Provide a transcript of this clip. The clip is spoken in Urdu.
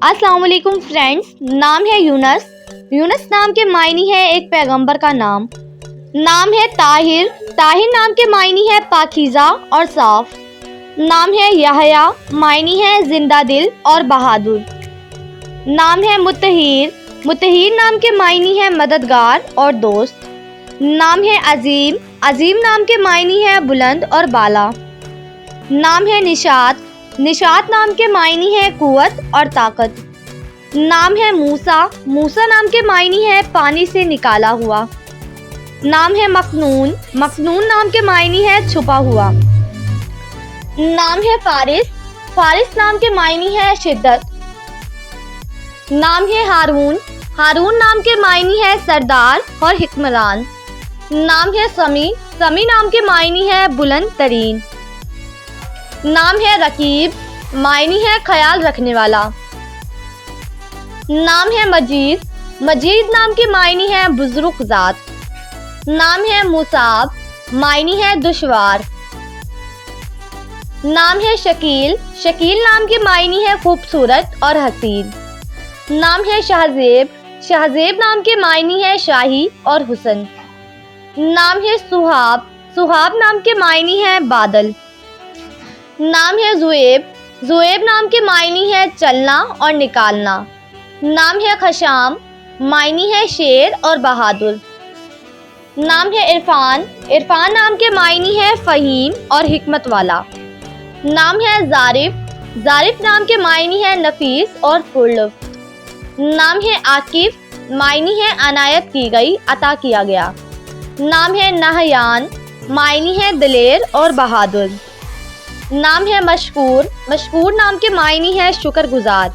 السلام علیکم فرینڈز، نام ہے یونس۔ یونس نام کے معنی ہے ایک پیغمبر کا نام۔ نام ہے طاہر۔ طاہر نام کے معنی ہے پاکیزہ اور صاف۔ نام ہے یحییٰ، معنی ہے زندہ دل اور بہادر۔ نام ہے مطہر۔ مطہر نام کے معنی ہے مددگار اور دوست۔ نام ہے عظیم۔ عظیم نام کے معنی ہے بلند اور بالا۔ نام ہے نشاط۔ نشاط نام کے معنی ہے قوت اور طاقت۔ نام ہے موسیٰ۔ موسیٰ نام کے معنی ہے پانی سے نکالا ہوا۔ نام ہے مکنون۔ مکنون نام کے معنی ہے چھپا ہوا۔ نام ہے فارس۔ فارس نام کے معنی ہے شدت۔ نام ہے ہارون۔ ہارون نام کے معنی ہے سردار اور حکمران۔ نام ہے سمیع۔ سمیع نام کے معنی ہے بلند ترین۔ نام ہے رقیب، معنی ہے خیال رکھنے والا۔ نام ہے مجید۔ مجید نام کے معنی ہے بزرگ ذات۔ نام ہے مصعب، معنی ہے دشوار۔ نام ہے شکیل۔ شکیل نام کے معنی ہے خوبصورت اور حسین۔ نام ہے شہزیب۔ شہزیب نام کے معنی ہے شاہی اور حسن۔ نام ہے سہاب۔ سہاب نام کے معنی ہے بادل۔ نام ہے زویب۔ زویب نام کے معنی ہے چلنا اور نکالنا۔ نام ہے خشام، معنی ہے شیر اور بہادر۔ نام ہے عرفان۔ عرفان نام کے معنی ہے فہیم اور حکمت والا۔ نام ہے ظارف۔ ظارف نام کے معنی ہے نفیس اور پرلطف۔ نام ہے عاقف، معنی ہے عنایت کی گئی، عطا کیا گیا۔ نام ہے نہیان، معنی ہے دلیر اور بہادر۔ نام ہے مشکور۔ مشکور نام کے معنی ہے شکر گزار۔